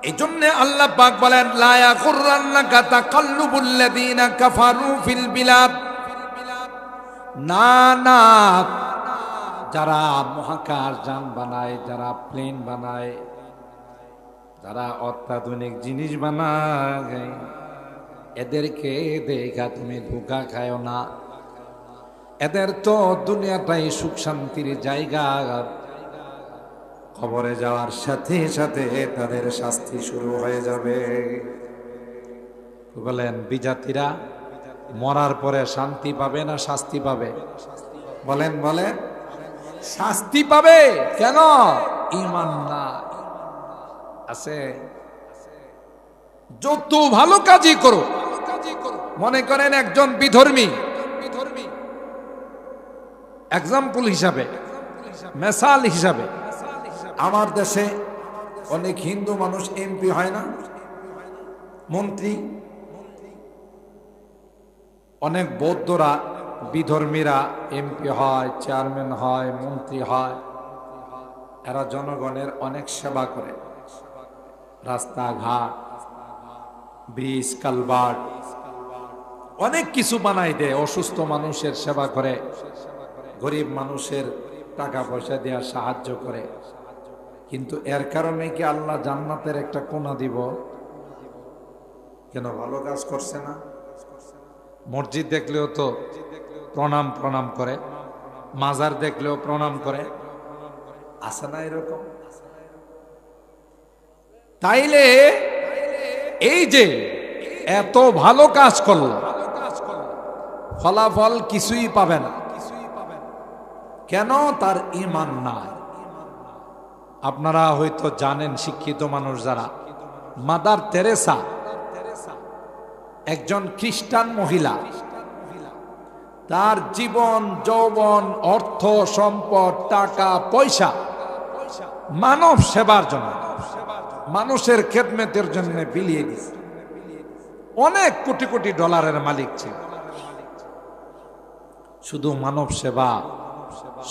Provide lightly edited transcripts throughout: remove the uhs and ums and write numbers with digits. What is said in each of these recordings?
এই জন্য আল্লাহ পাক বলেন লা ইয়াগুররান্নাকা তাকাল্লুবুল লাযিনা কাফারু ফিল বিলাদ। না না, যারা মহাকাশ যান বানায়, যারা প্লেন বানায়, যারা অত্যাধুনিক জিনিস বানায়, এদেরকে দেখা তুমি ধোঁকা খায় না। এদের তো দুনিয়াটাই সুখ শান্তির জায়গা, কবরে যাওয়ার সাথে সাথে তাদের শাস্তি শুরু হয়ে যাবে। বলেন বিজাতিরা মরার পরে শান্তি পাবে না শাস্তি পাবে? বলেন বলেন, শাস্তি পাবে। কেন? ঈমান না আছে। যত ভালো কাজই করো, মনে করেন একজন বিধর্মী, এক্সাম্পল হিসাবে, মেসাল হিসাবে, আমার দেশে অনেক হিন্দু মানুষ এমপি হয় না, মন্ত্রী, অনেক বৌদ্ধরা বিধর্মীরা এমপি হয়, চেয়ারম্যান হয়, মন্ত্রী হয়। এরা জনগণের অনেক সেবা করে, রাস্তাঘাট, ব্রিজ, কালভার্ট, অনেক কিছু বানাই দেয়, অসুস্থ মানুষের সেবা করে, গরিব মানুষের টাকা পয়সা দেওয়ার সাহায্য করে। কিন্তু এর কারণে কি আল্লাহ জান্নাতের একটা কোণা দিব? কেন? ভালো কাজ করছে না। মসজিদ দেখলেও তো প্রণাম প্রণাম করে, মাজার দেখলেও প্রণাম করে, আছে না এরকম? তাইলে এই যে এত ভালো কাজ করল, ফলাফল কিছুই পাবে না। কেন? তার ঈমান নাই। আপনারা হয়তো জানেন, শিক্ষিত মানুষ যারা, মাদার তেরেসা একজন খ্রিস্টান মহিলা, তার জীবন যৌবন, অর্থ সম্পদ, টাকা পয়সা মানব সেবার জন্য, মানুষের খেদমতের জন্য বিলিয়ে দিয়েছে। অনেক কোটি কোটি ডলারের মালিক ছিল। শুধু মানব সেবা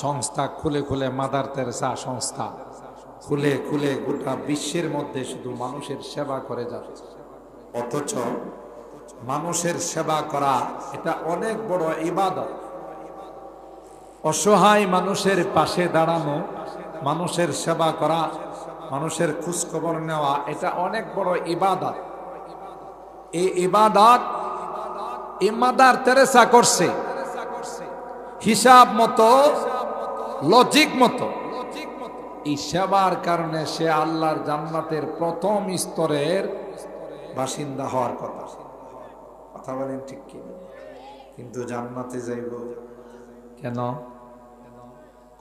সংস্থা খুলে খুলে, মাদার তেরেসা সংস্থা খুলে খুলে গোটা বিশ্বের মধ্যে শুধু মানুষের সেবা করে যাচ্ছে। অথচ মানুষের সেবা করা এটা অনেক বড় ইবাদত। অসহায় মানুষের পাশে দাঁড়ানো, মানুষের সেবা করা, মানুষের খোঁজখবর নেওয়া, এটা অনেক বড় ইবাদত। এই ইবাদত মাদার তেরেসা করছে হিসাব মতো, লজিক মতো। এই সেবার কারণে সে আল্লাহর জান্নাতের প্রথম স্তরের বাসিন্দা হওয়ার কথা। কথা বলেন ঠিক কি? কিন্তু জান্নাতে যাইব কেন?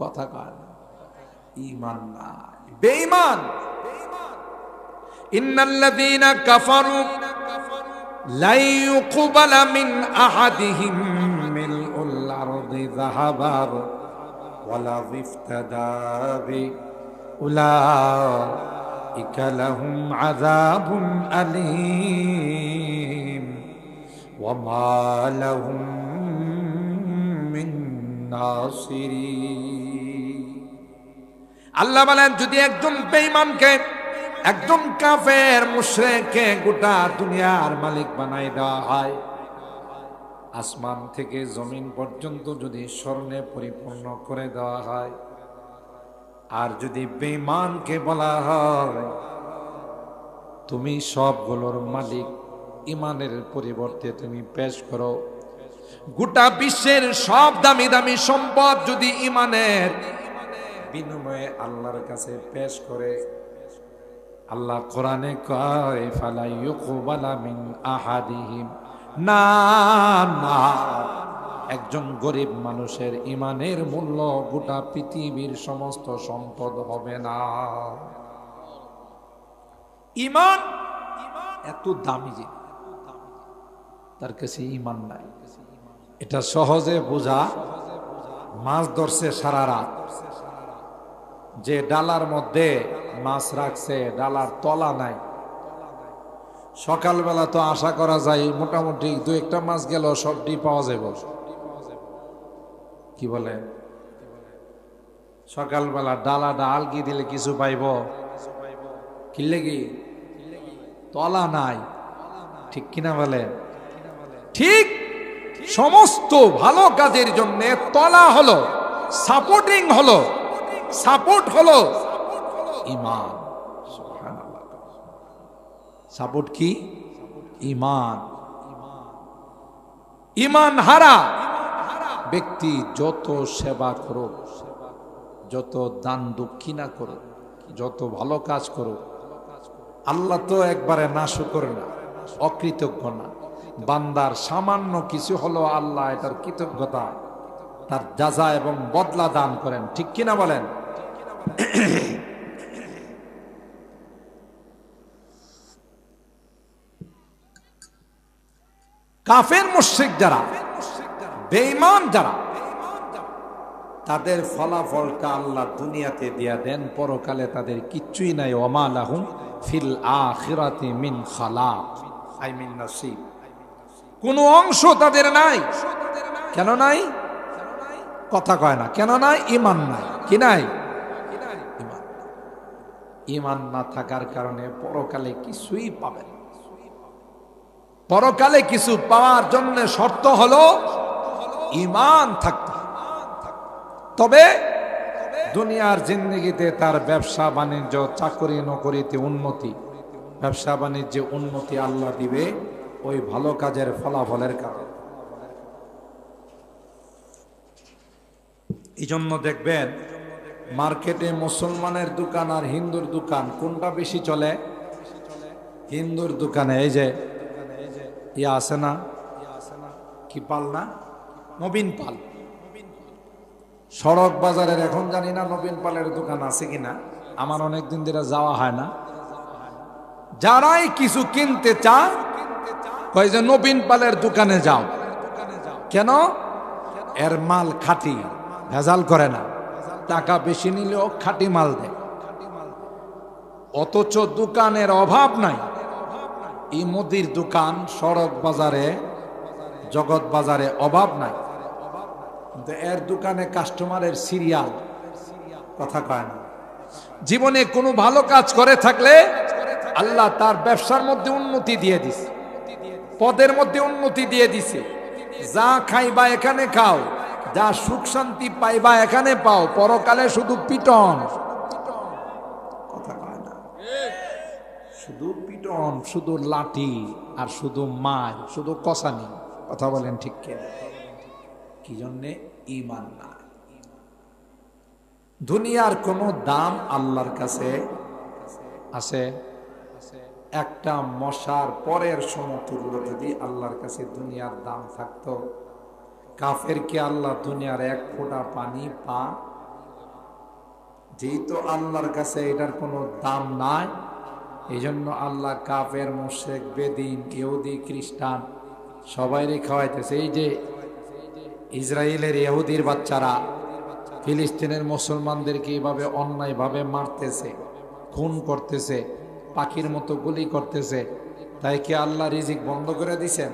কথা কয় না, ঈমান নাই, বেঈমান। ইন্নাল্লাযীনা কাফারু লা ইউকবালা মিন আহাদিহিম মিলউল আরদি যাহাবান ওয়ালা ইফতাদা বি উলাইকা লাহুম আযাবুন আলীম ওয়া মা লাহুম মিন নাসিরিন। আল্লাহ বলেন, যদি একজন বেঈমানকে, একজন কাফের মুশরিককে গোটা দুনিয়ার মালিক বানাই দেওয়া হয়, আসমান থেকে জমিন পর্যন্ত যদি স্বর্ণে পরিপূর্ণ করে দেওয়া হয়, আর যদি বেঈমানকে বলা হয় তুমি সবগুলোর মালিক, ইমানের পরিবর্তে তুমি পেশ করো গোটা বিশ্বের সব দামি দামি সম্পদ, যদি ইমানের বিনিময়ে আল্লাহর কাছে পেশ করে, আল্লাহ কোরআনে কয় ফালা ইউকবালা মিন আহাদিহিম, না না, একজন গরিব মানুষের ইমানের মূল্য গোটা পৃথিবীর সমস্ত সম্পদ হবে না। ইমান এত দামি যে, তার কাছে ইমান নাই। এটা সহজে বোঝা। মাছ ধরছে সারা রাত, যে ডালার মধ্যে মাছ রাখছে ডালার তলা নাই, সকালবেলা তো আশা করা যায় মোটামুটি দু একটা মাছ গেল সবটি পাওয়া যাবে। কি বলে? সকালবেলা ডালাটা আলগি দিলে কিছু পাইব? কি লেগে? তলা নাই। ঠিক কিনা বলেন? ঠিক সমস্ত ভালো কাজের জন্য তলা হলো, সাপোর্টিং হলো, সাপোর্ট হলো ঈমান। সুবহানাল্লাহ। সাপোর্ট কি? ঈমান। ঈমান হারা ব্যক্তি যত সেবা করুক, যত দান দক্ষিণা করুক, যত ভালো কাজ করুক, আল্লাহ তো একবারে নাশুকর না, অকৃতজ্ঞ না। বান্দার সামান্য কিছু হলো আল্লাহ এটার কৃতজ্ঞতা, তার জাযা এবং বদলা দান করেন। ঠিক কিনা বলেন? কাফের মুশরিক যারা, বেঈমান যারা, তাদের ফলাফলটা আল্লাহ দুনিয়াতে দিয়া দেন, পরকালে তাদের কিচ্ছুই নাই। ওমা লাহুম ফিল আখিরাতি মিন খালাক, আই মিন নসিব। কোনো অংশ তাদের নাই। কেন নাই? কথা কয় না। কেন নাই? ঈমান নাই। কি নাই? ঈমান। ঈমান না থাকার কারণে পরকালে কিছুই পাবেন। পরকালে কিছু পাওয়ার জন্য শর্ত হলো ঈমান থাকতে। তবে দুনিয়ার জিন্দেগিতে তার ব্যবসা বাণিজ্য, চাকরি নকরিতে উন্নতি, ব্যবসা বাণিজ্যে উন্নতি আল্লাহ দিবে ওই ভালো কাজের ফলাফলের কারণে। এই জন্য দেখবেন মার্কেটে মুসলমানের দোকান আর হিন্দুর দোকান কোনটা বেশি চলে? হিন্দুর দোকানে। এই যে ইয়া আছে না, কি পাল না, নবীন পাল। সড়ক বাজারের এখন জানি না নবীন পালের দোকান আছে কিনা, আমার অনেকদিন ধরে যাওয়া হয় না। যারাই কিছু কিনতে চায় কয় যে নবীন পালের দোকানে যাও। কেন? এর মাল খাঁটি, ভেজাল করে না, টাকা বেশি নিলেও খাঁটি মাল দেয়। অথচ দোকানের অভাব নাই। এই মুদির দোকান সড়ক বাজারে, জগৎ বাজারে অভাব নাই, কিন্তু এর দোকানে কাস্টমারের সিরিয়াল। কথা কয় না। জীবনে কোনো ভালো কাজ করে থাকলে আল্লাহ তার ব্যবসার মধ্যে উন্নতি দিয়ে দিছে, পদের মধ্যে উন্নতি দিয়ে দিছে। যা খাইবা এখানে খাও, যা সুখ শান্তি পাইবা এখানে পাও, পরকালে শুধু পিটন। কথা কয় না। শুধু পিটন, শুধু লাঠি, আর শুধু মার, শুধু কসানি। কথা বলেন ঠিক কে? কি জন্যে? ঈমান না। দুনিয়ার কোনো দাম আল্লাহর কাছে আছে? একটা মশার পরের সমতুল্য যদি আল্লাহর কাছে দুনিয়ার দাম থাকতো, কাফের কি আল্লাহ দুনিয়ার এক ফোঁটা পানি পা? যেহেতু আল্লাহর কাছে এটার কোনো দাম নাই, এই জন্য আল্লাহ কাফের, মুশরিক, বেদিন, ইহুদি, খ্রিস্টান সবাইরে খাওয়াইতেছে। এই যে ইসরায়েলের ইহুদির বাচ্চারা ফিলিস্তিনের মুসলমানদেরকে এইভাবে অন্যায়ভাবে মারতেছে, খুন করতেছে, পাখির মতো গুলি করতেছে, তাই কি আল্লাহ রিজিক বন্ধ করে দিছেন?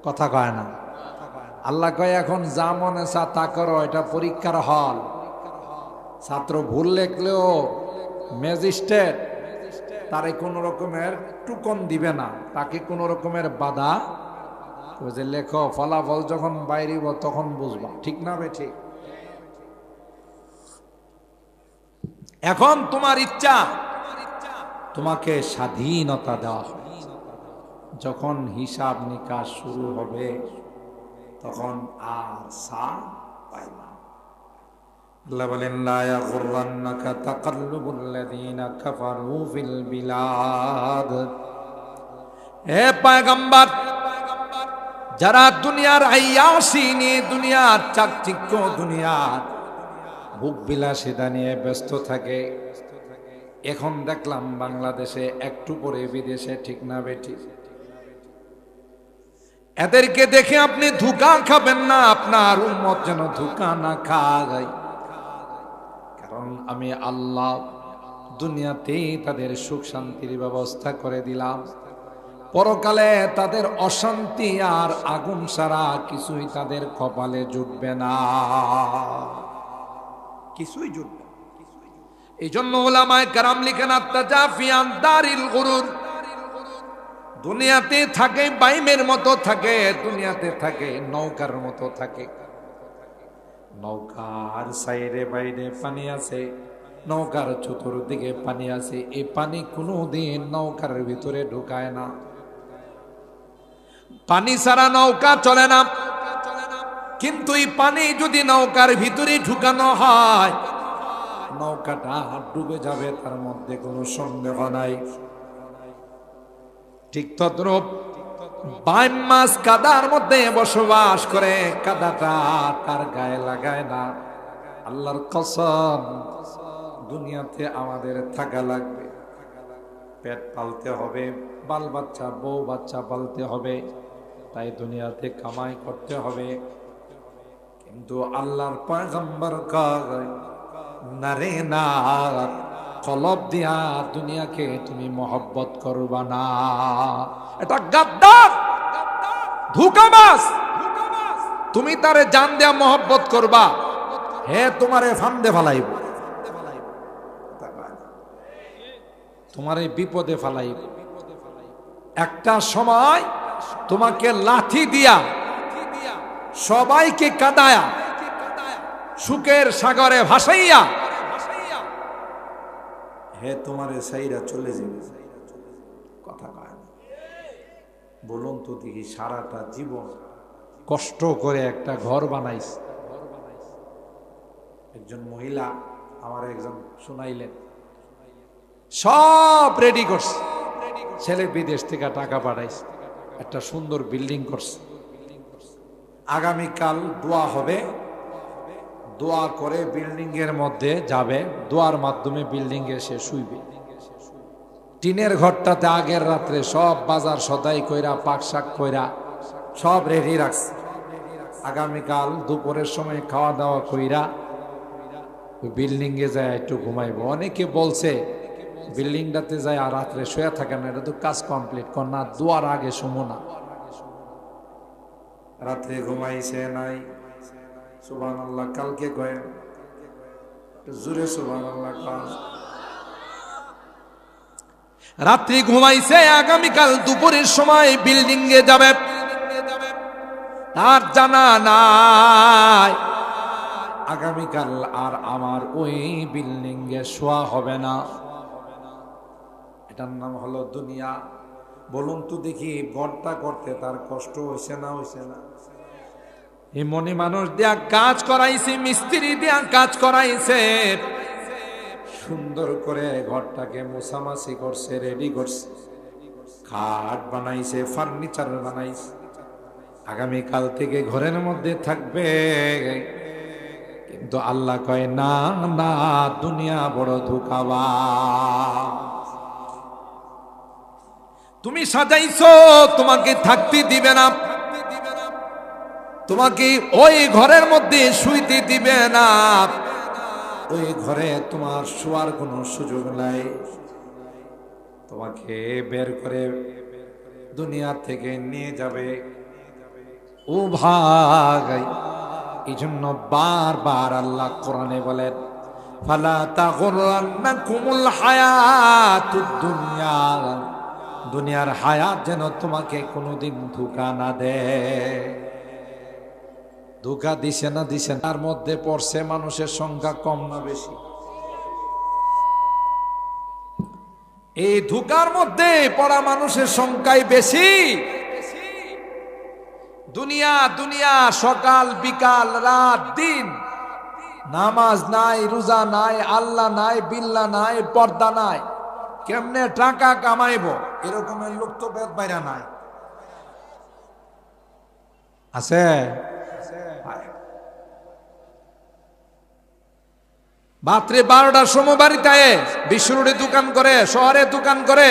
কথা কয় না। আল্লাহ কয় এখন যা মনে চা তা করো, এটা পরীক্ষার হল। ছাত্র ভুল লেখলেও ম্যাজিস্ট্রেট তারে কোন রকমের টুকন দিবে না, তাকে কোন রকমের বাধা। যে লেখো, ফলাফল যখন বাইরিব তখন বুঝবা। ঠিক না বে? ঠিক। এখন তোমার ইচ্ছা, তোমাকে স্বাধীনতা দেওয়া হয়। যখন হিসাব নিকাশ শুরু হবে তখন আর সা পাইবা। আল্লাহ বলেন, লা ইয়াগুররান্নাকা তাকাল্লুবুল লাযীনা কাফারু ফিল বিলাদ। হে পয়গম্বর, যারা দুনিয়ার আইয়াসি নিয়ে, দুনিয়ার চাকচিক্য, দুনিয়ার ভোগ বিলাসিতা নিয়ে ব্যস্ত থাকে, এখন দেখলাম বাংলাদেশে একটু পরে বিদেশে। ঠিক না বেঠি? এদেরকে দেখে আপনি ধোঁকা খাবেন না, আপনার উম্মত যেন ধোঁকা না খায়। কারণ আমি আল্লাহ দুনিয়াতেই তাদের সুখ শান্তির ব্যবস্থা করে দিলাম, পরকালে তাদের অশান্তি আর আগুন ছাড়া কিছুই তাদের কপালে জুটবে না, কিছুই জুটবে না। এই জন্য উলামায়ে কেরাম লিখেন, আত্তাজাফি আন দারিল গুরুর দুনিয়াতে থাকে বাইমের মতো থাকে, দুনিয়াতে থাকে নৌকার মতো থাকে। নৌকার সাইডে বাইরে পানি আছে, নৌকার চতুর্দিকে পানি আছে। এই পানি কোনোদিন নৌকার ভিতরে ঢুকায় না। পানি ছাড়া নৌকা চলে না। কিন্তু এই পানি যদি নৌকার ভিতরে ঢুকানো হয়, নৌকাটা ডুবে যাবে, তার মধ্যে কোনো সন্দেহ নাই। ঠিক তদ্রূপ বাইম মাছ কাদার মধ্যে বসবাস করে, কাদাটা তার গায়ে লাগায় না। আল্লাহর কসম, দুনিয়াতে আমাদের থাকা লাগবে, পেট পালতে হবে, বাল বাচ্চা বউ বাচ্চা পালতে হবে, তাই দুনিয়াতে কামাই করতে হবে। কিন্তু আল্লাহর পয়গম্বর কয় নারে না, কলব দিয়া দুনিয়াকে তুমি মহব্বত করবা না। এটা গাদ্দার, ধোঁকাবাজ। তুমি তারে জান দেয়া মহব্বত করবা, হে তোমারে ফান্দে ফালাইব, তোমারে বিপদে ফালাইব। একটা সময় তোমাকে লাঠি দিয়া সবাইকে কাদায়া সুখের সাগরে ভাসাইয়া হে তোমারে সাইরা চলে যাবে। কথা কয় না। বলুন তো দেখি, সারাটা জীবন কষ্ট করে একটা ঘর বানাইস। একজন মহিলা আমার একজন শুনাইলেন, সব রেডি করছে, ছেলে বিদেশ থেকে টাকা পাঠাইছে, একটা সুন্দর বিল্ডিং করছে। আগামীকাল দোয়া হবে, দোয়া করে বিল্ডিং এর মধ্যে যাবে, দোয়ার মাধ্যমে বিল্ডিং এ সে শুইবে। টিনের ঘরটাতে আগের রাত্রে সব বাজার সদাই কইরা পাক শাক কইরা সব রেডি রাখছে। আগামীকাল দুপুরের সময় খাওয়া দাওয়া কইরা বিল্ডিং এ যায় একটু ঘুমাইবো। অনেকে বলছে বিল্ডিংটাতে যায় আর রাত্রে শুয়ে থাকে না, এটা তো কাজ কমপ্লিট কর না, দোয়ার আগে শুমো না। রাত্রে ঘুমাইছে নাই, সুবহানাল্লাহ। কালকে কয় জোরে সুবহানাল্লাহ কাজ। রাত্রি ঘুমাইছে, আগামীকাল দুপুরের সময় বিল্ডিং এ যাবে, তার জানা নাই আগামীকাল আর আমার ওই বিল্ডিং এ শোয়া হবে না। এটার নাম হলো দুনিয়া। বলুন তো দেখি, ঘরটা করতে তার কষ্ট হয়েছে না হয়েছে না? এই মনি মানুষ দিয়া কাজ করাইছে, মিস্ত্রি দিয়া কাজ করাইছে, সুন্দর করে ঘরটাকে মোছামাছি করছে, রেডি করছে, খাট বানাইছে, ফার্নিচার বানাইছে। আগামীকাল থেকে ঘরের মধ্যে থাকবে। কিন্তু আল্লাহ কয় না না, দুনিয়া বড় ধোঁকাবাজ। তুমি সাজাইছো, তোমাকে থাকতে দিবে না, তোমাকে ওই ঘরের মধ্যে শুইতে দিবে না, ওই ঘরে তোমার শোয়ার কোনো সুযোগ নাই। তোমাকে বের করে দুনিয়া থেকে নিয়ে যাবে। ও ভাই, এই জন্য বারবার আল্লাহ কোরআনে বলেন, ফালা তাগুররান্নাকুমুল হায়াতুদ দুনিয়া, দুনিয়ার হায়াত যেন তোমাকে কোনোদিন ধোঁকা না দেয়। ধোঁকা দিছে না দিছে, তার মধ্যে পড়ছে মানুষের সংখ্যা কম না বেশি? এই ধোঁকার মধ্যে পড়া মানুষের সংখ্যাই বেশি। দুনিয়া দুনিয়া, সকাল বিকাল রাত দিন, নামাজ নাই, রোজা নাই, আল্লাহ নাই, বিল্লাহ নাই, পর্দা নাই, কেমনে টাকা কামাইব এরকমের লোক তো বেদ বাইরা নাই। আছে? রাত্রে 12টার সময় বাড়িতে বিশ্ব রোডে দোকান করে, শহরে দোকান করে,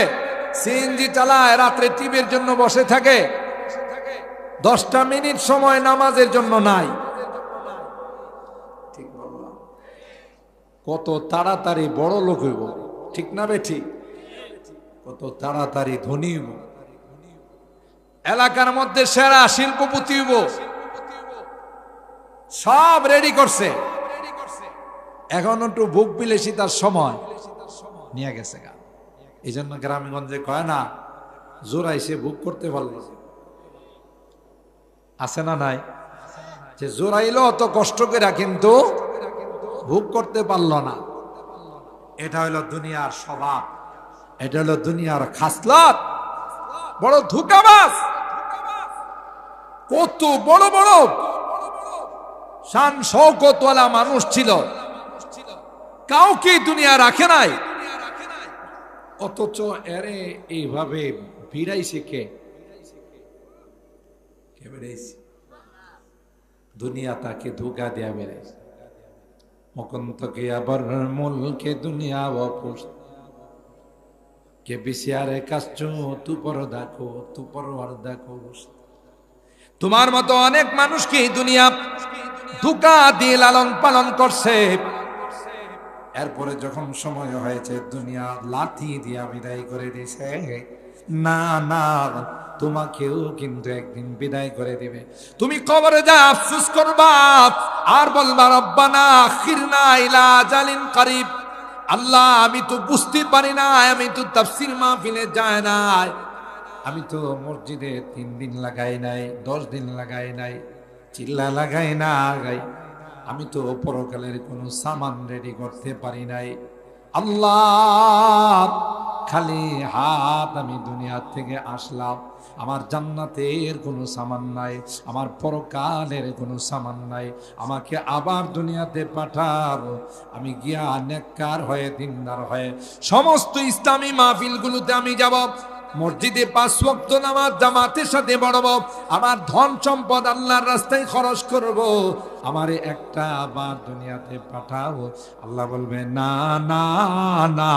সিএনজি চালায়, রাত্রে টিভির জন্য বসে থাকে, 10টা মিনিট সময় নামাজের জন্য নাই। ঠিক বললাম? কত তাড়াতাড়ি বড় লোক হইব, ঠিক না বেঠিক? কত তাড়াতাড়ি ধনী হইব, এলাকার মধ্যে সেরা শিল্পপতি হইব, সব রেডি করছে। এখন একটু ভোগ বিলাসিতার সময় নিয়ে গেছে গা। এই জন্য গ্রামগঞ্জে কয় না, জোরাইছে ভোগ করতে পারল না। আছে না নাই? যে জোরাইলো অত কষ্ট করে কিন্তু ভোগ করতে পারল না। এটা হলো দুনিয়ার স্বভাব, এটা হলো দুনিয়ার খাসলত। বড় ধোঁকাবাজ, কত বড় বড় শান শৌকতওয়ালা মানুষ ছিল, কাউকে দুনিয়া রাখে নাই, অথচ এরে এইভাবে ভিড়াইছে কে? বেড়াইছে দুনিয়া, তাকে ধোঁকা দেয়া বেড়াইছে। মকন্ত কে আবার মুলকে দুনিয়া অপুষ কে বিশিয়ারে কাশ্চু তু পর দেখো তু পরওয়ার দেখো। তোমার মতো অনেক মানুষকে দুনিয়া ধোঁকা দিয়ে লালন পালন করছে, এরপরে যখন সময় হয়েছে দুনিয়া লাথি দিয়া বিদায় করে দিছে। না না, তোমাকেও কিন্তু একদিন বিদায় করে দিবে। তুমি কবরে যা আফসোস করবা আর বলবা রব্বানা আখিরনা ইলা আজালিন করিব। আল্লাহ, আমি তো বুঝতে পারি না, আমি তো তাফসীর মাহফিলে যায় নাই, আমি তো মসজিদে 3 দিন লাগাই নাই, 10 দিন লাগাই নাই, চিল্লা লাগাই না গাই, আমি তো পরকালের কোনো সামান রেডি করতে পারি নাই। আল্লাহ, খালি হাত আমি দুনিয়া থেকে আসলাম, আমার জান্নাতের কোনো সামান নাই, আমার পরকালের কোনো সামান নাই, আমাকে আবার দুনিয়াতে পাঠাবো, আমি গিয়া নেককার হয়ে দিনদার হয়ে সমস্ত ইসলামী মাহফিলগুলোতে আমি যাব, মসজিদে 5 ওয়াক্ত নামাজ জামাতের সাথে পড়ব, আমার ধন সম্পদ আল্লাহর রাস্তায় খরচ করব, আমারে একটা আবার দুনিয়াতে পাঠাবো। আল্লাহ বলবে না না না,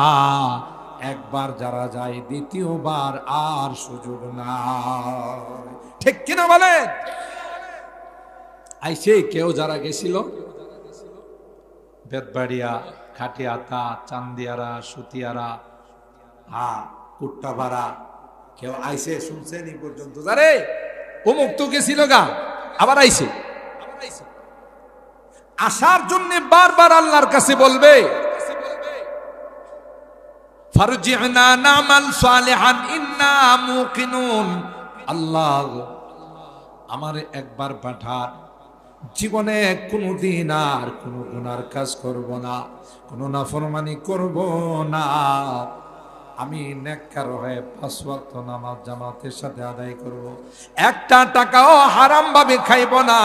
একবার যারা যায় দ্বিতীয়বার আর সুযোগ নাই। ঠিক কিনা বলেন? আইসে কেউ যারা গেছিল বেতবাড়িয়া, খাটিয়াতা, চান্দিয়ারা, সুতিয়ারা, কুট্টাপাড়া, কেউ আইসে শুনছেন এই পর্যন্ত? যারে অমুক তো গেছিল গা, আবার আইসে। আসার জন্য বারবার আল্লাহর কাছে বলবে ফারজি'না না'মাল সালিহান ইন্না মুকিনুন। আল্লাহ, আমারে একবার পাঠান, জীবনে কোনোদিন আর কোনো গুনার কাজ করব না, কোনো নাফরমানি করব না, আমি নেককার হয়ে 5 ওয়াক্ত নামাজ জামাতের সাথে আদায় করব, একটা টাকাও হারাম ভাবে খাইব না,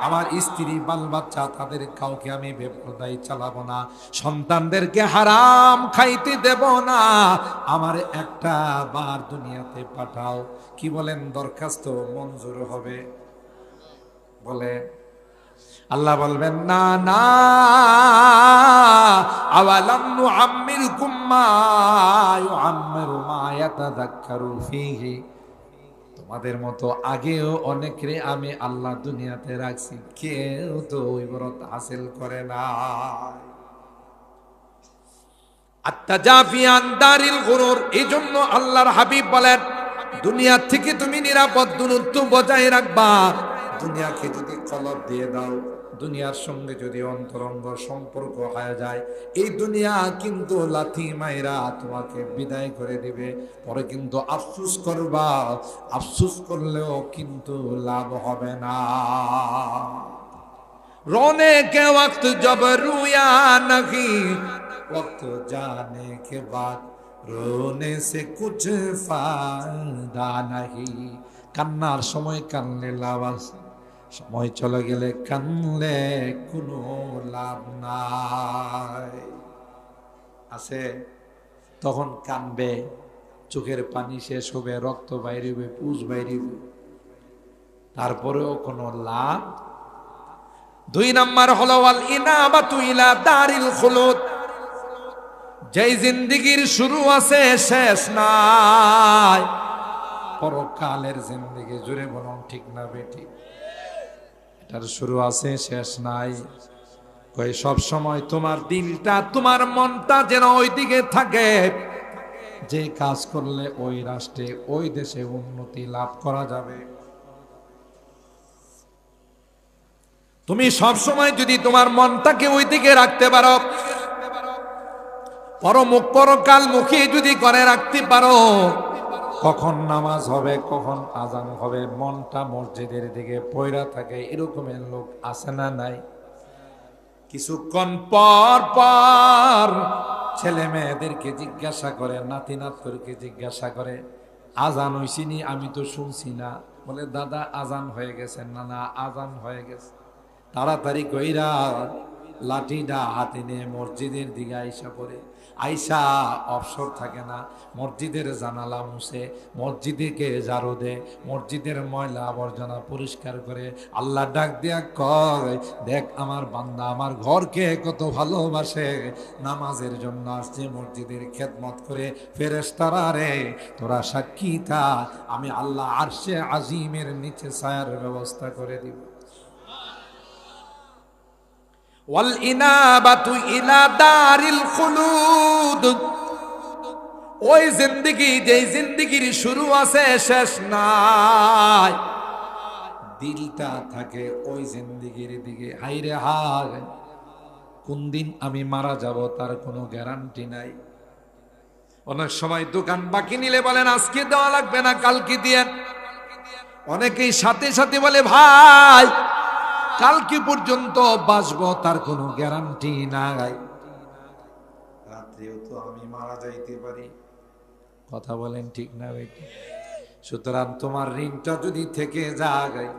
আমার স্ত্রী বাল বাচ্চা তাদের কাউকে আমি বেপরদাই চালাবো না, সন্তানদেরকে হারাম খাইতে দেব না, আমার একটা বার দুনিয়াতে পাঠাও। কি বলেন? দরখাস্ত মঞ্জুর হবে? বলে আল্লাহ বলবেন না না, আওয়ালাম নুআম্মিরকুম মা ইউআম্মিরু মা ইয়াতাযাক্কারু ফীহি। তোমাদের মতো আগেও অনেকরে আমি আল্লাহ দুনিয়াতে রাখছি, কেউ তো ইবরত হাসিল করে না। আত-তাজাফি আন দারিল গুরুর, এজন্য আল্লাহর হাবিব বলেন দুনিয়া থেকে তুমি নিরাপদ দূরত্ব বজায় রাখবা। দুনিয়াকে যদি কলব দিয়ে দাও, দুনিয়ার সঙ্গে যদি অন্তরঙ্গ সম্পর্ক হয়ে যায়, এই দুনিয়া কিন্তু লাথি মাইরা তোমাকে বিদায় করে দিবে, পরে কিন্তু আফসোস করবা, আফসোস করলেও কিন্তু লাভ হবে না। रोने के वक्त जब रोया नहीं, वक्त जाने के बाद रोने से कुछ फायदा नहीं। কান্নার সময় কানলে লাভ আছে, সময় চলে গেলে কানলে কোনো লাভ নাই। আছে তখন কানবে, চোখের পানি শেষ হবে, রক্ত বাইরিবে, পুষ বাইরিবে, তারপরেও কোনো লাভ। 2 নাম্বার হলো ওয়াল ইনাবাতু ইলা দারিল খুলুদ, যেই জিন্দেগির শুরু আছে শেষ নাই, পরকালের জিন্দেগি। জুড়ে বলুন ঠিক না বেটি? এটার শুরু আছে শেষ নাই। কই সব সময় তোমার দিলটা, তোমার মনটা যেন ওই দিকে থাকে, যে কাজ করলে ওই রাষ্ট্রে, ওই দেশে উন্নতি লাভ করা যাবে। তুমি সব সময় যদি তোমার মনটাকে ওই দিকে রাখতে পারো, পরকাল মুখী যদি করে রাখতে পারো, কখন নামাজ হবে, কখন আজান হবে, মনটা মসজিদের দিকে পয়রা থাকে। এরকমের লোক আছে না নাই? কিছুক্ষণ পর পর ছেলে মেয়েদেরকে জিজ্ঞাসা করে, নাতি নাতকে জিজ্ঞাসা করে, আজান হইছিনি? আমি তো শুনছি না। বলে দাদা আজান হয়ে গেছে। না না, আজান হয়ে গেছে। তাড়াতাড়ি কইরা লাঠিটা হাতে নিয়ে মসজিদের দিকে আইসা পড়ে। আইসা অবসর থাকে না, মসজিদের জানালা মুছে, মসজিদকে ঝাড়ু দে, মসজিদের ময়লা আবর্জনা পরিষ্কার করে। আল্লাহ ডাক দিয়া কয়, দেখ আমার বান্দা আমার ঘরকে কত ভালোবাসে, নামাজের জন্য আসছে, মসজিদের খেদমত করে। ফেরেশতারা রে, তোরা সাক্ষী থাক, আমি আল্লাহ আরশে আজিমের নিচে ছায়ার ব্যবস্থা করে দিব। ওয়াল ইনাবাতু ইলা দারিল খুলুদ, ওই জিন্দেগি যেই জিন্দেগির শুরু আছে শেষ নাই, দিলটা থাকে ওই জিন্দেগির দিকে। হাইরে হায়, কোন দিন আমি মারা যাব তার কোনো গ্যারান্টি নাই। অনেক সময় দোকান বাকি নিলে বলেন আজকে দেওয়া লাগবে না, কালকে দিয়ে। অনেকেই সাথে সাথে বলে ভাই কালকে পর্যন্ত বাঁচবো, তার কোনো গ্যারান্টি নাই। রাত্রেও তো আমি মারা যাইতে পারি। কথা বলেন ঠিক না ভাই? সুতরাং তোমার ঋণটা যদি থেকে যায়,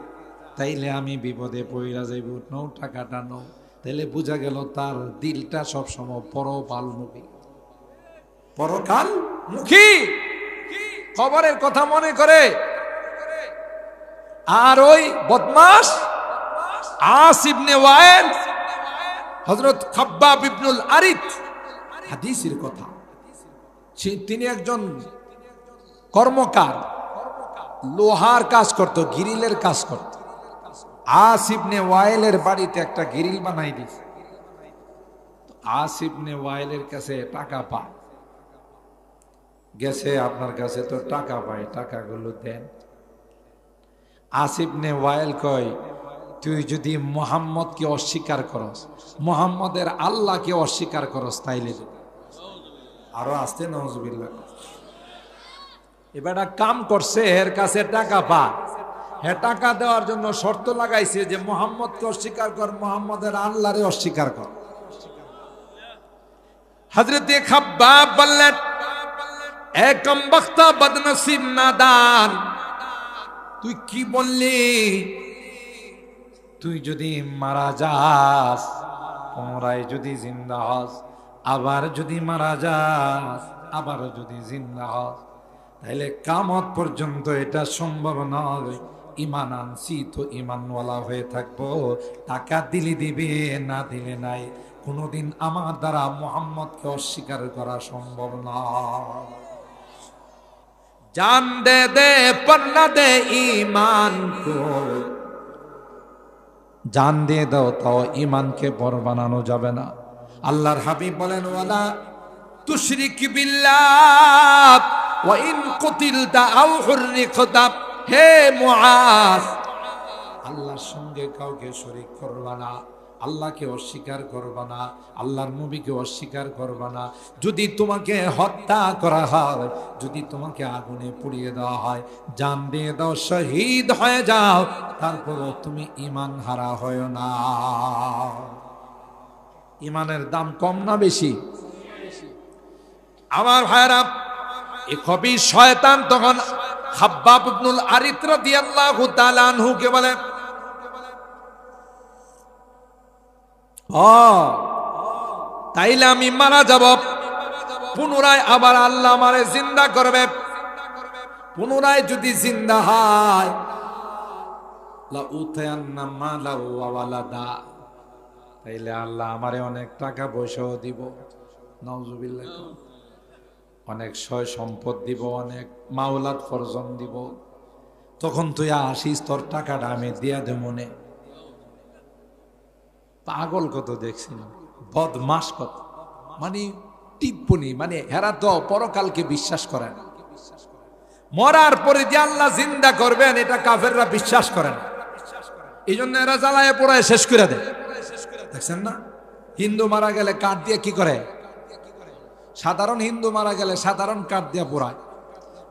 তাইলে আমি বিপদে পড়া যাইব। নৌ টাকাটা নৌ, তাইলে বোঝা গেল তার দিলটা সবসময় পরকাল মুখী, পরকাল মুখী, খবরের কথা মনে করে। আর ওই বদমাশ আস ইবনে ওয়াইল, হযরত খাব্বাব ইবনুল আরিত, হাদিসের কথা, তিনি একজন কর্মকার, লোহার কাজ করত, গ্রিলের কাজ করত। আস ইবনে ওয়াইলের বাড়িতে একটা গ্রিল বানাই দিয়েছে। আস ইবনে ওয়াইলের কাছে টাকা পায়, গেছে আপনার কাছে তো টাকা পায়, টাকাগুলো দেন। আস ইবনে ওয়াইল কয়, তুই যদি মুহাম্মদকে অস্বীকার করস, মুহাম্মদের আল্লাহকে অস্বীকার করস, তাইলে আরো আসতে নাউজুবিল্লাহ। এবার কাম করছে, এর কাছে টাকা পা, হ্যাঁ টাকা দেওয়ার জন্য শর্ত লাগাইছে যে মুহাম্মদকে অস্বীকার কর, মুহাম্মদের আল্লাহরে অস্বীকার কর। হযরতে খাব্বাব বললেন, এ কমবখতা বদনসিব নাদান, তুই কি বললি? তুই যদি মারা যাস, পুনরায় যদি জিন্দা হস, আবার যদি মারা যাস, আবার যদি জিন্দা হস, তাহলে কিয়ামত পর্যন্ত এটা সম্ভব নয়। ঈমান আনছি তো ঈমানওয়ালা হয়ে থাকবো, টাকা দিলে দিবে, না দিলে নাই। কোনোদিন আমার দ্বারা মুহাম্মদকে অস্বীকার করা সম্ভব নয়। জান দে দে পন্না দে ঈমান কো, জান দিয়ে দাও তাও ঈমানকে পর বানানো যাবে না। আল্লাহর হাবিব বলেন, ওয়ালা তুশরিক বিল্লাহ ওয়া ইন কুতিলতা আও হুররিকতা। হে মুআজ, আল্লাহর সঙ্গে কাউকে শরীক করবা না, আল্লাহকে অস্বীকার করবা না, আল্লাহর নবীকে অস্বীকার করবা না। যদি তোমাকে হত্যা করা হয়, যদি তোমাকে আগুনে পুড়িয়ে দেওয়া হয়, জান দিয়ে দাও, শহীদ হয়ে যাও, তারপরও তুমি ঈমান হারা হয় না। ঈমানের দাম কম না বেশি? আমার ভাইরা, এই কবি শয়তান তখন খাব্বাব ইবনুল আরিত রাদিয়াল্লাহু তাআলা আনহুকে বলে, তাইলে আমি মারা যাব, পুনরায় আবার আল্লাহ আমারে জিন্দা করবে। পুনরায় যদি জিন্দা হয়, লা উতায়ান্না মালা ওয়া ওয়ালাদা, তাইলে আল্লাহ আমারে অনেক টাকা পয়সাও দিব, নাউজুবিল্লাহ, অনেক সয় সম্পদ দিব, অনেক মাওলাদ ফরজন দিব। তখন তুই আসিস, তোর টাকাটা আমি দিয়া দে মনে। পাগল কত দেখছি না, বদমাস কত, মানে টিপ্পনি, মানে হেরা তো পরকালকে বিশ্বাস করে না। মরার পরে যে আল্লাহ জিন্দা করবেন এটা কাফেররা বিশ্বাস করে না। এই জন্য এরা জ্বালায় পোড়ায় শেষ করে দেয়। দেখছেন না, হিন্দু মারা গেলে কাঠ দিয়ে কি করে? সাধারণ হিন্দু মারা গেলে সাধারণ কাঠ দিয়ে পোড়ায়।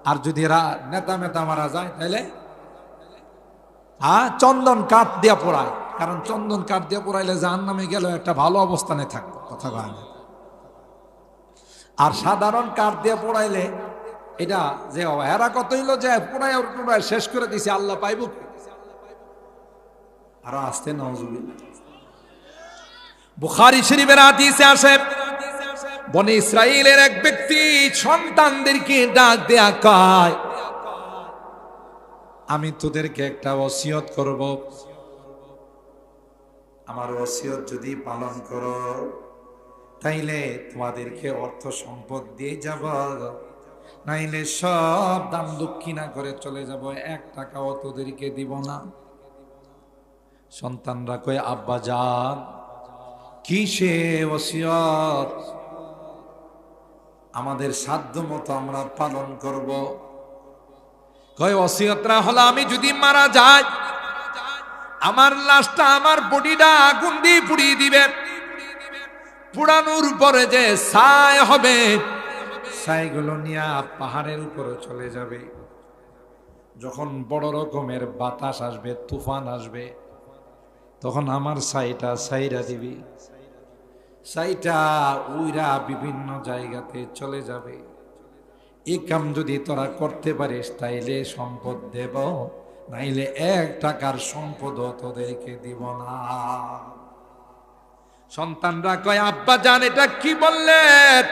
আর যদি এরা নেতা মেতা মারা যায় তাহলে চন্দন কাঠ দিয়া পোড়ায়, কারণ চন্দন কাঠ দিয়ে পোড়াইলে জাহান্নামে গেল একটা ভালো অবস্থানে থাকবে, কথা কয় না। আর সাধারণ কাঠ দিয়ে পোড়াইলে এটা যে এরা কত হইলো যে পোড়ায় শেষ করে দিছে, আল্লাহ পাইব আরো আসতে নাউজুবিল্লাহ। বুখারী শরীফের হাদিসে আসে, বনি ইসরাইলের এক ব্যক্তি সন্তানদেরকে ডাক দেয়া কয়, আমি তোদেরকে একটা ওসিয়ত করব, আমার ওসিয়ত যদি পালন করো তাইলে তোমাদেরকে অর্থ সম্পদ দিয়ে যাব, নাইলে সব দাম দক্ষিণা করে চলে যাব, 1 টাকাও তোদেরকে দিব না। সন্তানরা কয়, আব্বা জান কিসে ওসিয়ত? আমাদের সাধ্য মতো আমরা পালন করব। কয় ওসিয়তটা হলো, আমি যদি মারা যাই আমার লাশটা, আমার বডিটা আগুন দিয়ে পুড়িয়ে দিবেন, পুড়ানোর পরে যে ছাই হবে ছাইগুলো নিয়ে পাহাড়ের উপরে চলে যাবে। যখন বড় রকমের বাতাস আসবে, তুফান আসবে, তখন আমার ছাইটা ছাইরা দিবি, ছাইটা উইরা বিভিন্ন জায়গাতে চলে যাবে। এই কাম যদি তোরা করতে পারিস তাইলে সম্পদ দেব, নাইলে 1 টাকার সম্পদ তোদেরকে দিব না। সন্তানরা কয়, আব্বা জান এটা কি বললেন?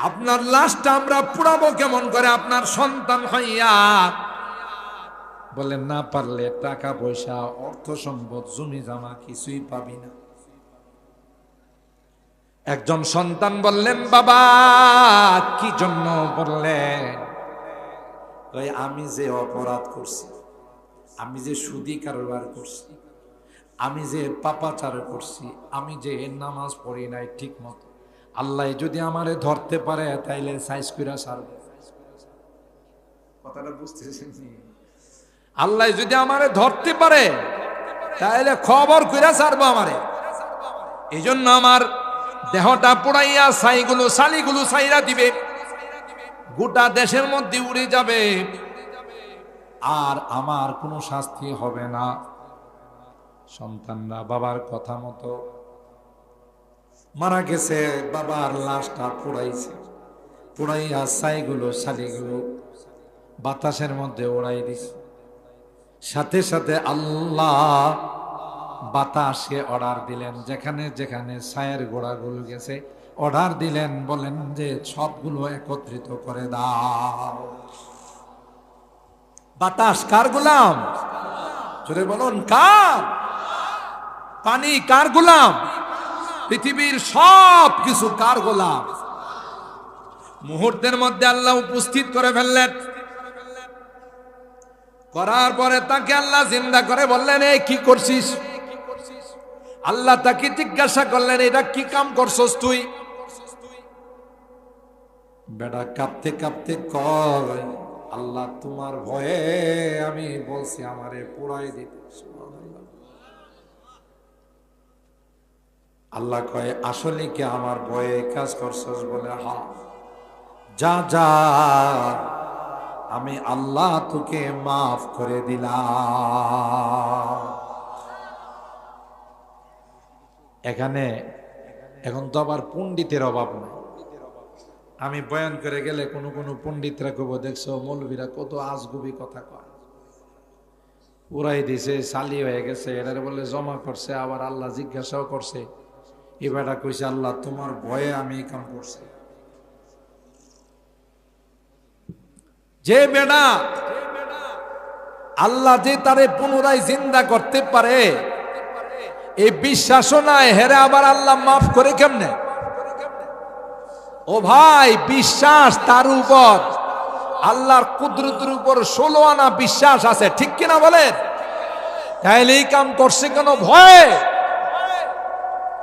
আপনার লাশটা আমরা পুড়াবো কেমন করে আপনার সন্তান হইয়া? বলেন, না পারলে টাকা পয়সা অর্থ সম্পদ জমি জমা কিছুই পাবি না। একজন সন্তান বললেন, বাবা কি জন্য বললেন? আমি যে অপরাধ করছি, আমি যে সুদি কারবার করছি, আমি যে পাপাচার করছি, আমি যে নামাজ পড়ি নাই ঠিক মতো, আল্লাহ যদি আমারে ধরতে পারে তাইলে সাইজ কইরা ছাড়বে। কথাটা বুঝতেছেন? আল্লাহ যদি আমারে ধরতে পারে তাইলে খবর কইরা ছাড়বো আমারে। এই জন্য আমার দেহটা পোড়াইয়া ছাইগুলো শালিগুলো ছাইরা দিবে, গোটা দেশের মধ্যে উড়ে যাবে, আর আমার কোনো শাস্তি হবে না। সন্তানরা বাবার কথা মতো মারা গেছে, বাবার লাশটা পোড়াইছে, পোড়াইয়া ছাইগুলো শালিগুলো বাতাসের মধ্যে উড়াই দিছে। সাথে সাথে আল্লাহ বাতাসে অর্ডার দিলেন, যেখানে যেখানে ছায়ের গোড়াগুলো গেছে অর্ডার দিলেন, বলেন যে সবগুলো একত্রিত করে দাও। বাতাস কার গোলাম? জোরে বলুন, কার? পানি কার গোলাম? পৃথিবীর সব কিছু কার গোলাম? মুহূর্তের মধ্যে আল্লাহ উপস্থিত করে ফেললেন। করার পরে তাকে আল্লাহ জিন্দা করে বললেন, এই কি করছিস? আল্লাহ তাকে জিজ্ঞাসা করলেন, এটা কি কাম করছস তুই? বেটা কাঁপতে কাঁপতে কয়, আল্লাহ তোমার ভয়ে আমি বলছি আমারে পোড়াই দিতে। আল্লাহ কয়, আসলে কি আমার ভয়ে কাজ করছস? বলে, হ্যাঁ। যা যা, আমি আল্লাহ তোকে মাফ করে দিলাম। এখানে এখন তো আবার পণ্ডিতের অভাব নাই। আমি বয়ান করে গেলে কোনো কোনো পণ্ডিতরা কব, দেখছো মৌলবীরা কত আজগুবি কথা কয়, উড়াই দিছে, সালি হয়ে গেছে, এটারে বলে জমা করছে, আবার আল্লাহ জিজ্ঞাসাও করছে। এবারটা কইছে, আল্লাহ তোমার ভয়ে আমি এই কাম করছি। যে বেটা আল্লাহ যে তারে পুনরায় জিন্দা করতে পারে এই বিশ্বাসও নাই, হেরে আবার আল্লাহ মাফ করে কেমনে? ও ভাই, বিশ্বাস তার উপর, আল্লাহর কুদরতের উপর 16 আনা বিশ্বাস আছে, ঠিক কিনা বলেন? তাইলে এই কাম করছে কেন? ভয়।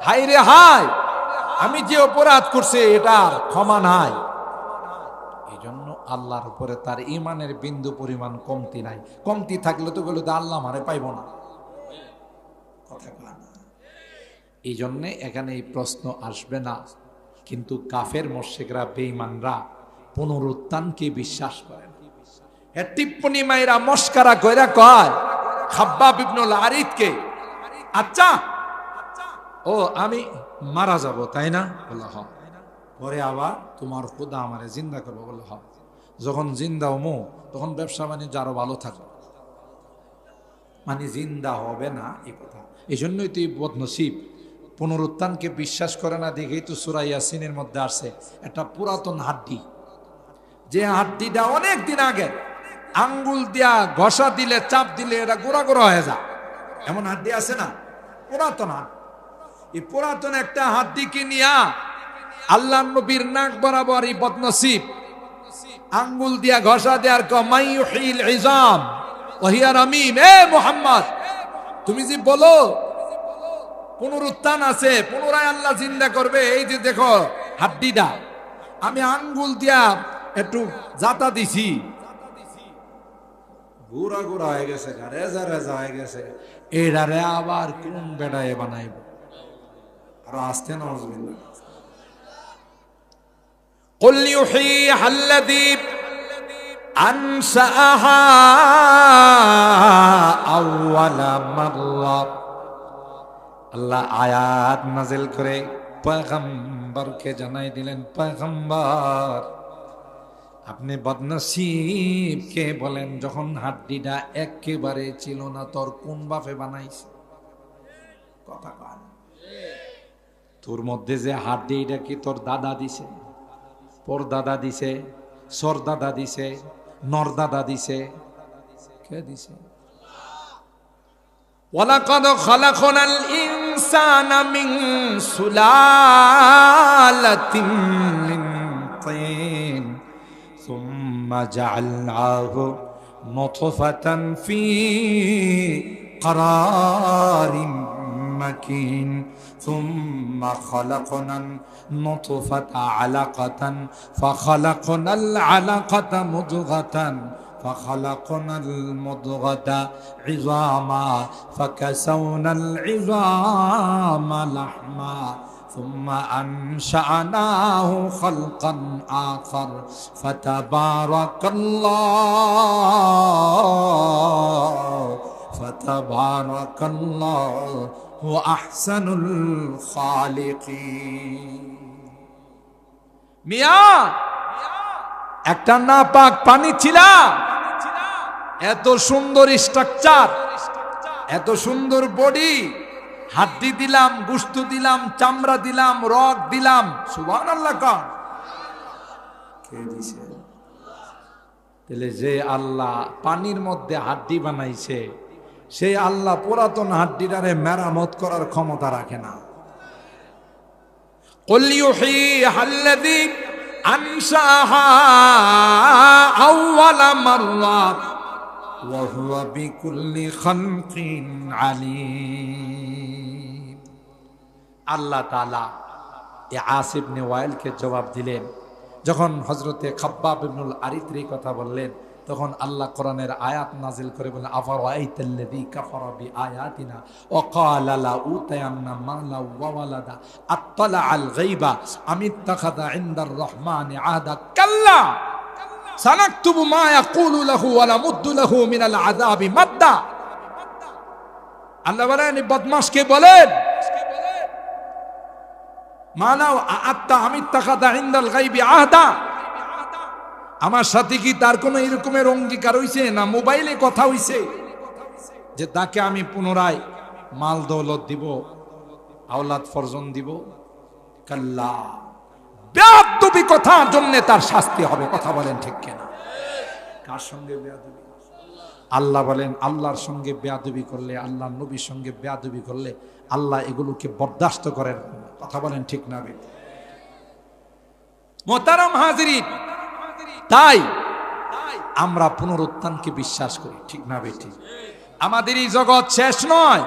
হাই রে হাই, আমি যে অপরাধ করছি এটার ক্ষমা নাই। এই জন্য আল্লাহর উপরে তার ইমানের বিন্দু পরিমাণ কমতি নাই। কমতি থাকলে তো বলে আল্লাহ মারে পাইব না, কথা কয় না। এই জন্যে এখানে এই প্রশ্ন আসবে না। কিন্তু কাফের মুশরিকরা, বেঈমানরা পুনরুত্থানকে বিশ্বাস করে না। এ টিপ্পনি মাইরা মস্কারা কইরা কয় খাব্বাব ইবনুল আরিদকে, আচ্ছা ও আমি মারা যাব তাই না? বলে হ। পরে আবার তোমার খোদা আমারে জিন্দা করবো? বলে হ। যখন জিন্দা হমো তখন ব্যবসা বাণিজ্য আরো ভালো থাকবে। মানে জিন্দা হবে না এই কথা। এই জন্যই তুই বদনসিব, পুনরুত্থানকে বিশ্বাস করে না। দেখেই তো সূরা ইয়াসিনের মধ্যে আসছে একটা পুরাতন হাড্ডি, যে হাড্ডিটা অনেক দিন আগে আঙ্গুল দিয়া ঘষা দিলে, চাপ দিলে এটা গোড়া গোড়া হয়ে যায়, এমন হাড্ডি আছে না? পুরাতন হাড্ডি। এই পুরাতন একটা হাড্ডিকে নিয়া আল্লাহ নবীর নাক বরাবর এই বদনসিব আঙ্গুল দিয়া ঘষা দেয়ার মাইয়ুহিল ইজাম ওয়া হিয়া রামীম। এ মুহাম্মদ, তুমি যে বলো পুনরুত্থান আছে, পুনরায় আল্লাহ জিন্দা করবে, এই যে দেখো হাড্ডিটা, আমি আঙ্গুল দিয়া একটু জাতা দিছি, গুড়া গুড়া হয়ে গেছে, রেজা রেজা হয়ে গেছে। এটারে আবার কোন বেড়ায় বানাইব? আর আসতে নাউযুবিল্লাহ। কুল ইউহীহা আল্লাযী আনশাআহা আউওয়ালা মাররা। আল্লাহ আয়াত নাযিল করে পয়গম্বরকে জানাই দিলেন, পয়গম্বর আপনি বদনসিবকে বলেন, যখন হাড্ডিটা একেবারে ছিল না তোর কোন বাপে বানাইছে? কথা কয় না। তোর মধ্যে যে হাড্ডি, এটা কি তোর দাদা দিছে, পর দাদা দিছে, সর দাদা দিছে, নর দাদা দিছে? কে দিছে? ওয়ালাকাদ খালাকনাল ইনসানা মিন সুলালাতিন মিন তিন সুম্মা জাআলনাহু নুতফাতান ফি قرارٍ مكين ثم خلقنا النطفة علقة فخلقنا العلقة مضغة فخلقنا المضغة عظاما فكسونا العظام لحما ثم أنشأناه خلقا آخر فتبارك الله أحسن الخالقين। মিয়া একটা নাপাক পানি ছিলা, এত সুন্দর স্ট্রাকচার, এত সুন্দর বডি, হাড্ডি দিলাম, গোশত দিলাম, চামড়া দিলাম, রগ দিলাম, সুবহানাল্লাহ। কার? কে দিছে? তাহলে যে আল্লাহ পানির মধ্যে হাড্ডি বানাইছে, সেই আল্লাহ পুরাতন হাড্ডিটারে মেরামত করার ক্ষমতা রাখে না? কুল ইউহীহা আল্লাযী আনশাআহা আউওয়ালা মাররা ওয়া হুয়া বিকুল্লি খালকিন আলীম। আল্লাহ তাআলা এ আসিফ ইবনে ওয়াইলকে জবাব দিলেন। যখন হযরতে খাব্বাব ইবনুল আরিদ কথা বললেন, তখন আল্লাহ কোরআনের আয়াত নাজিল করে বলেন, আফারাআইতাল্লাযী কাফারা বিআয়াতিনা ওয়া ক্বালা লা উতায়ান্না মালা ওয়া ওয়ালাদা আত্তালাআল গায়বা আমিত্তাখাযা ইনদার রহমানি আহদা কাল্লা সানাকতুবু মা ইয়াকুলু লাহু ওয়া নামুদ্দু লাহু মিনাল আযাবি মাদ্দা। আল্লাহ বলেন, বদমাশকে বলেন, মানাও আত্তা আমিত্তাখাযা ইনদাল গায়বি আহদা, আমার সাথে কি তার কোন এরকমের অঙ্গীকার হইছে? না মোবাইলে কথা হইছে যে তাকে আমি পুনরায় মাল দৌলত দিব, আওলাদ ফরজন দিব? কাল্লা, বেয়াদবি কথার জন্য তার শাস্তি হবে। কথা বলেন ঠিক কিনা? কার সঙ্গে বেয়াদবি? আল্লাহ বলেন, আল্লাহর সঙ্গে বেয়াদবি করলে, আল্লাহর নবীর সঙ্গে বেয়াদবি করলে আল্লাহ এগুলোকে বরদাস্ত করেন। কথা বলেন ঠিক না? মোহতারাম হাজিরিন, তাই আমরা পুনরুত্থানকে বিশ্বাস করি, ঠিক না বেটি? আমাদের এই জগৎ শেষ নয়,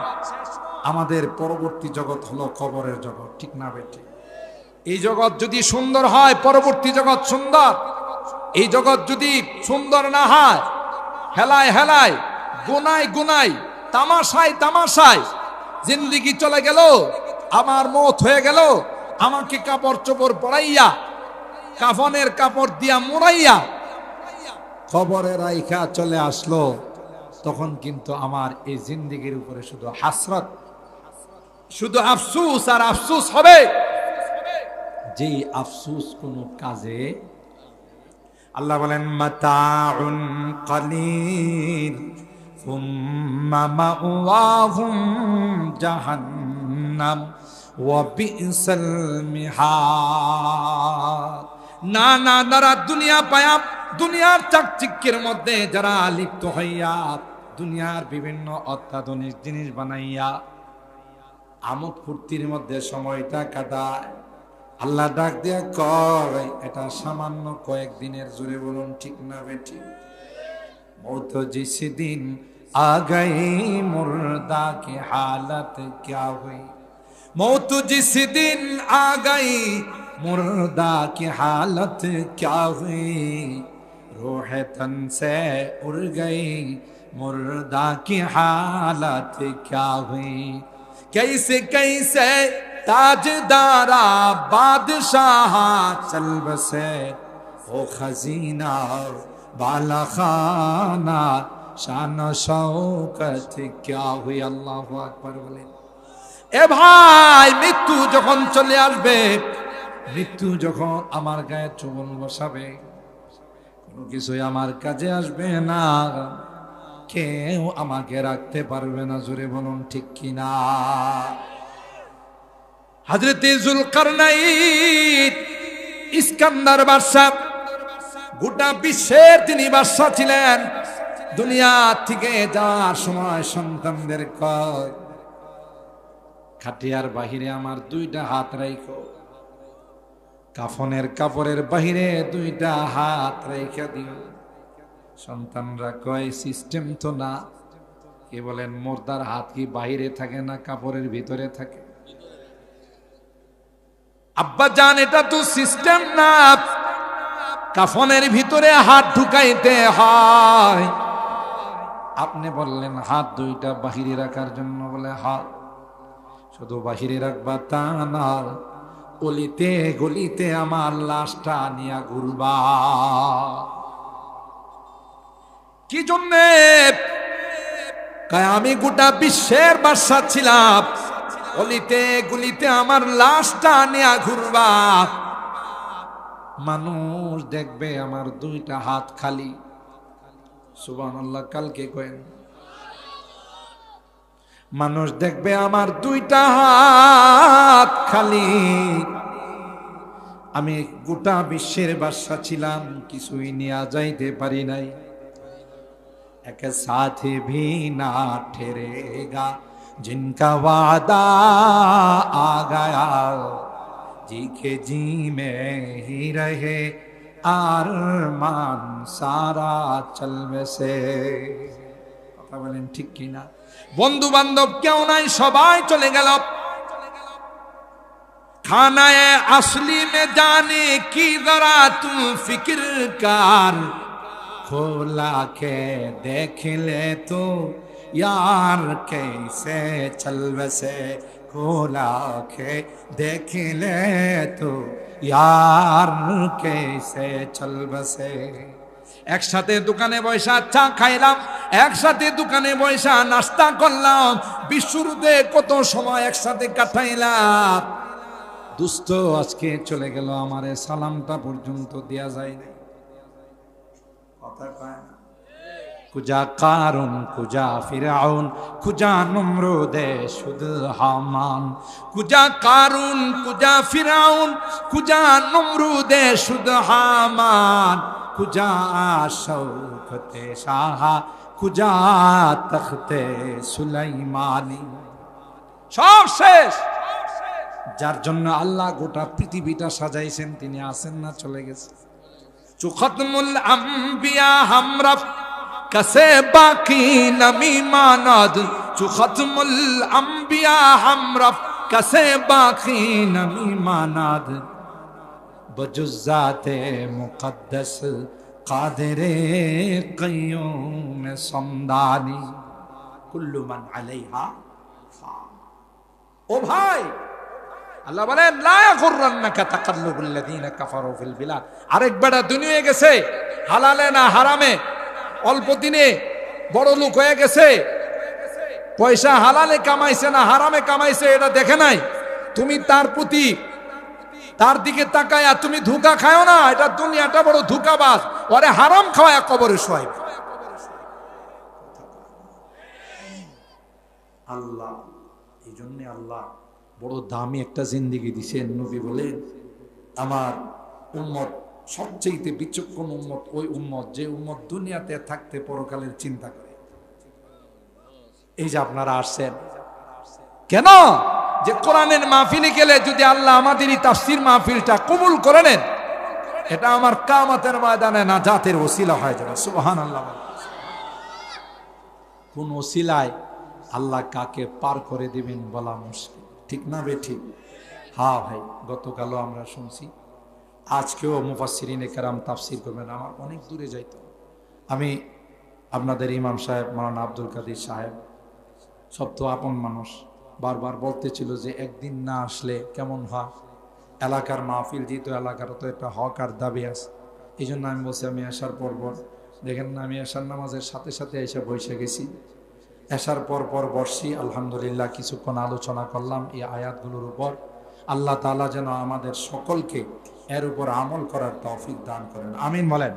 আমাদের পরবর্তী জগৎ হলো কবরের জগৎ, ঠিক না বেটি? এই জগৎ যদি সুন্দর হয়, পরবর্তী জগৎ সুন্দর। এই জগৎ যদি সুন্দর না হয়, হেলায় হেলায়, গুনায় গুনায়, তামাশায় তামাশায় জিন্দেগি চলে গেল, আমার মওত হয়ে গেল, আমাকে কাপড় চোপড় পরাইয়া কাফনের কাপড় দিয়া মুড়াইয়া কবরে রাইখা চলে আসলো, তখন কিন্তু আমার এই জিন্দেগির উপরে শুধু হাসরত, শুধু আফসোস আর আফসোস হবে, যে আফসোস কোন কাজে। আল্লাহ বলেন মাতাউন কালিল সুম্মা মাওয়াহুম জাহান্নাম ওয়া বিসাল মিহাদ। না না, যারা দুনিয়া পায়া দুনিয়ার চাকচিক্যের মধ্যে যারা লিপ্ত হইয়া দুনিয়ার বিভিন্ন অত্যাধুনিক জিনিস বানাইয়া আমোদ ফুর্তির মধ্যে সময়টা কাটায়, আল্লাহ ডাক দিয়া কয় এটা সামান্য কয়েকদিনের, জোরে বলুন ঠিক না বেটি? মৌত জিস দিন আ গই মুর্দা কি হালত ক্যা হুই, মৌত জিস দিন আ গই মুর্দা কি হালত ক্যা হুই, रूह तन से उड़ गई मुर्दा की हालत क्या हुई, कैसे कैसे ताजदारा बादशाह चल बसे, ओ खजीना बाला खाना शान शौकत क्या हुई। अल्लाहु আকবার বলেন। এ ভাই, মৃত্যু যখন চলে আসবে, মৃত্যু যখন আমার গায়ে চুমন বসাবে, কিছুই আমার কাজে আসবে না, কেউ আমাকে রাখতে পারবে না, জোরে বলুন ঠিক কিনা? হযরত যুলকারনাইন ইস্কান্দার বাদশা, গোটা বিশ্বের তিনি বাদশা ছিলেন। দুনিয়া থেকে যাওয়ার সময় সন্তানদের কয়, খাটিয়ার বাহিরে আমার দুইটা হাত রাখো, কাফনের কাপড়ের বাহিরে দুইটা হাত রেখে দিও। সন্তানরা কয় সিস্টেম তো না। কে বলেন মুর্দার হাত কি বাহিরে থাকে না কাপড়ের ভিতরে থাকে? আব্বা জান, এটা তো সিস্টেম না, কাফনের ভিতরে হাত ঢুকাইতে হয়। আপনি বললেন হাত দুইটা বাহিরে রাখার জন্য, বলে হাত শুধু বাহিরে রাখবা তা না, গলিতে গলিতে আমার লাশটা নিয়ে ঘুরবা। কি জন্যে? আমি গোটা বিশ্বের বাদশা ছিলাম, গলিতে গলিতে আমার লাশটা নিয়ে ঘুরবা, মানুষ দেখবে আমার দুইটা হাত খালি। সুবহানাল্লাহ, কালকে কয়েন মানুষ দেখবে আমার দুইটা হাত খালি। আমি গোটা বিশ্বের বাদশা ছিলাম, কিছুই নিয়ে যাইতে পারি নাই। এক সাথে ভি না ঠেরেগা জিনকা ওয়াদা আ গয়া, জি কে জি মে হি রহে আরমান সারা চল বসে। কথা বলেন ঠিক কিনা? বন্ধু বান্ধব কেউ নাই, সবাই চলে গেল। খানায়ে আসলি में जाने की जरा तू फिक्र कर, खोला के देख ले तो यार कैसे चल बसे, खोला के देख ले तो यार कैसे चल बसे। একসাথে দোকানে বসা চা খাইলাম, একসাথে দোকানে বসা নাস্তা করলাম, বিশুরুতে কত সময় একসাথে কাটাইলাম। দুস্থ আজকে চলে গেল, আমারে সালামটা পর্যন্ত দেয়া যায় না। কথা কয় না? কুজা কারুন কুজা ফিরাউন কুজা নমরুদে শুদ হামান, কুজা কারুন কুজা ফিরাউন কুজা নমরুদে শুদ হামান, কুজা শৌকতে শাহা কুজা তখতে সুলাইমানি। সব শেষ। যার জন্য আল্লাহ গোটা পৃথিবীটা সাজাইছেন তিনি আছেন না, চলে গেছে। চুখতমুল আম্বিয়া হামরা কাসে বাকি নমি মানাদ, চুখতমুল আম্বিয়া হামরা কাসে বাকি নমি মানাদ, বজুজাতে মুকদ্দাস কাদেরে কাইয়ুম সমদানি, কুল্লু মান আলাইহা ফান। ও ভাই, আল্লাহ বলেন লা ইয়াগুররান্নাকা তাকাল্লুবুল লাযিনা কাফারু ফিল বিলাদ। আরেক বেটা দুনিয়ায় গেছে, হালালে না হারামে, অল্প দিনে বড় লোক হয়ে গেছে, পয়সা হালালে কামাইছে না হারামে কামাইছে এটা দেখে নাই। তুমি তার প্রতি তার দিকে তাকায়া তুমি ধোঁকা খাও না, এটা দুনিয়াটা বড় ধোঁকাবাজ, ওরে হারাম খাওয়া কবরে শোয়াই। আল্লাহ এই জন্য আল্লাহ বড় দামি একটা জিন্দেগি দিছেন। নবী বলেন আমার উম্মত সবচেয়ে বিচক্ষণ উম্মত ওই উম্মত যে উম্মত দুনিয়াতে থাকতে পরকালের চিন্তা করে। এই যে আপনারা আসছেন কেন? যে কোরআনের মাহফিলে গেলে যদি আল্লাহ আমাদের এই তাফসীর মাহফিলটা কবুল করে নেন, এটা আমার কিয়ামতের ময়দানে নাজাতের ওসিলা হয়ে যাবে। সুবহানাল্লাহ। কোন ওসিলায় আল্লাহ কাকে পার করে দিবেন বলা মুশকিল, ঠিক না বে ঠিক? হ্যাঁ ভাই, গতকালও আমরা শুনছি, আজকেও মুফাসসিরিনে কেরাম তাফসীর করবেন। আমার অনেক দূরে যাইতো, আমি আপনাদের ইমাম সাহেব মাওলানা আব্দুল কাদের সাহেব সব তো আপন মানুষ, বারবার বলতেছিল যে একদিন না আসলে কেমন হয়, এলাকার মাহফিল যেহেতু এলাকার তো একটা হক আর দাবি আছে। এই জন্য আমি বলছি আমি আসার পর দেখেন না, আমি এশার নামাজের সাথে সাথে এসে বসে গেছি। এসার পর বসছি, আলহামদুলিল্লাহ কিছুক্ষণ আলোচনা করলাম এই আয়াতগুলোর উপর। আল্লাহ তাআলা যেন আমাদের সকলকে এর উপর আমল করার তৌফিক দান করেন, আমিন বলেন।